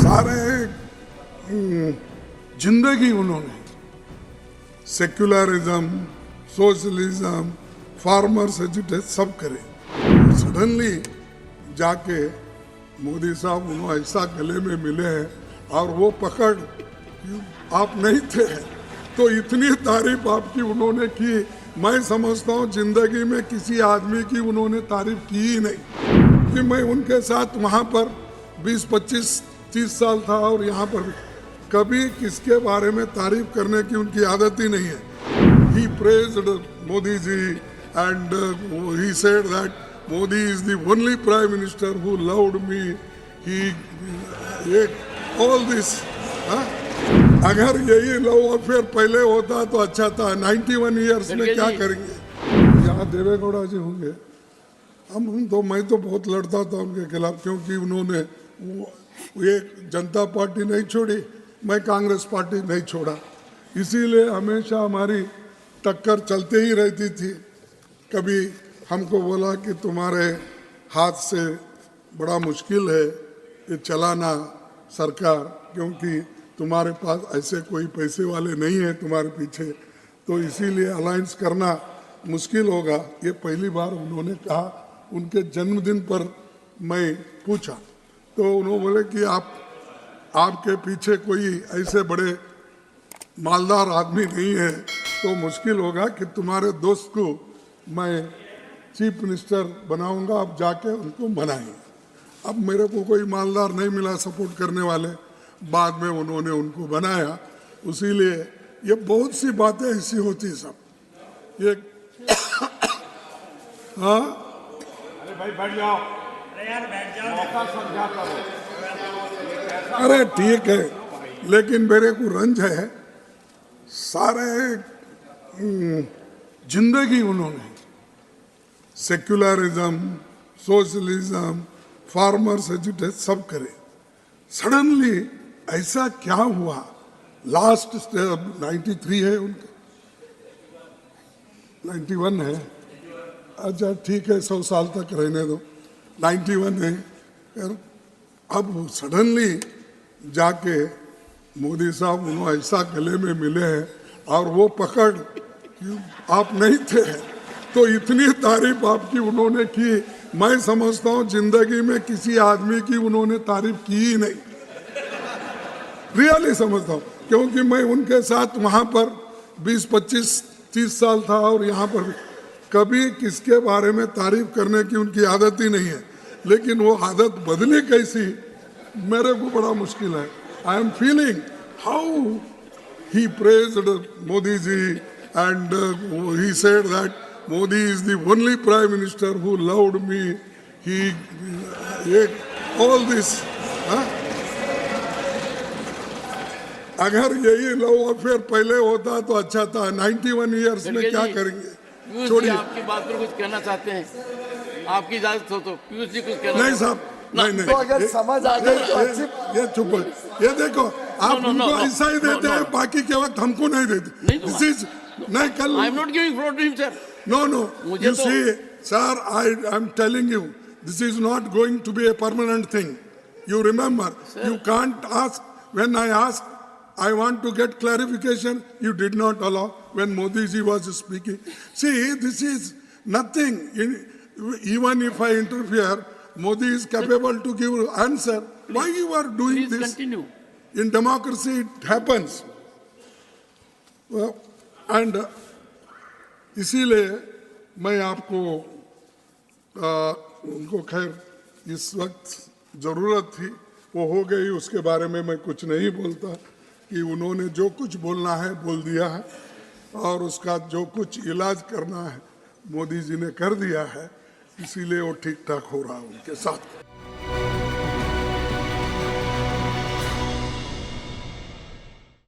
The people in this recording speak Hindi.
सारे जिंदगी उन्होंने सेक्युलरिज्म, सोशलिज्म, फार्मर्स एजुटेशन सब करे। सडनली जाके मोदी साहब उन्होंने ऐसा गले में मिले हैं और वो पकड़ आप नहीं थे तो इतनी तारीफ आपकी उन्होंने की। मैं समझता हूँ जिंदगी में किसी आदमी की उन्होंने तारीफ की ही नहीं कि मैं उनके साथ वहाँ पर 20, 25, 30 साल था और यहाँ पर कभी किसके बारे में तारीफ करने की उनकी आदत ही नहीं है। He praised Modi ji and he said that Modi is the only prime minister who loved me. He all this. अगर यही लव अफेयर पहले होता तो अच्छा था। 91 ईयर्स में क्या करेंगे? यहाँ देवेगौड़ा जी होंगे। मैं तो बहुत लड़ता था उनके खिलाफ क्योंकि उन्होंने ये जनता पार्टी नहीं छोड़ी, मैं कांग्रेस पार्टी नहीं छोड़ा, इसीलिए हमेशा हमारी टक्कर चलते ही रहती थी। कभी हमको बोला कि तुम्हारे हाथ से बड़ा मुश्किल है ये चलाना सरकार, क्योंकि तुम्हारे पास ऐसे कोई पैसे वाले नहीं है तुम्हारे पीछे, तो इसीलिए अलायंस करना मुश्किल होगा। ये पहली बार उन्होंने कहा। उनके जन्मदिन पर मैं पूछा तो उन्होंने बोले कि आपके पीछे कोई ऐसे बड़े मालदार आदमी नहीं है तो मुश्किल होगा कि तुम्हारे दोस्त को मैं चीफ मिनिस्टर बनाऊंगा, आप जाके उनको बनाएंगे। अब मेरे को कोई मालदार नहीं मिला सपोर्ट करने वाले, बाद में उन्होंने उनको बनाया। इसीलिए ये बहुत सी बातें ऐसी होती सब ये हाँ अरे भाई बैठ जाओ, अरे यार बैठ जाओ, मौका समझा करो। अरे ठीक है, लेकिन मेरे को रंज है। सारे जिंदगी उन्होंने सेक्युलरिज्म, सोशलिज्म, फार्मर्स एजुटेशन सब करे। सडनली ऐसा क्या हुआ? लास्ट 93 है उनका, 91 है। अच्छा ठीक है, 100 साल तक रहने दो। 91 है। अब सडनली जाके मोदी साहब उन्होंने ऐसा गले में मिले हैं और वो पकड़ आप नहीं थे तो इतनी तारीफ आपकी उन्होंने की। मैं समझता हूँ जिंदगी में किसी आदमी की उन्होंने तारीफ की ही नहीं, रियली समझता हूँ, क्योंकि मैं उनके साथ वहाँ पर 20, 25, 30 साल था और यहाँ पर कभी किसके बारे में तारीफ करने की उनकी आदत ही नहीं है। लेकिन वो आदत बदली कैसी, मेरे को बड़ा मुश्किल है। I am feeling how he praised Modi ji and he said that Modi is the only prime minister who loved me. He all this. अगर यही लव अफेयर पहले होता तो अच्छा था। 91 ईयर्स में क्या करेंगे? छोड़िए, आपकी बात पर कुछ कहना चाहते हैं, आपकी इजाजत हो तो पीयूष जी कुछ कहना। नहीं साहब, नहीं तो अगर समझ आ जाए तो अच्छी। ये चुप है। ये देखो आप उनको ऐसा ही देते हैं, बाकी के वक्त हमको नहीं देते। दिस इज नहीं कल। I am not giving floor to him sir. No, you see, sir, I'm telling you, this is not going to be a permanent thing. You remember, sir, you can't ask. When I asked, I want to get clarification, you did not allow when Modi ji was speaking. See, this is nothing. Even if I interfere, Modi is capable to give answer. Why you are doing this? Continue. In democracy, it happens. Well, and इसीलिए मैं आपको उनको खैर इस वक्त ज़रूरत थी, वो हो गई, उसके बारे में मैं कुछ नहीं बोलता कि उन्होंने जो कुछ बोलना है बोल दिया है और उसका जो कुछ इलाज करना है मोदी जी ने कर दिया है, इसीलिए वो ठीक ठाक हो रहा है उनके साथ।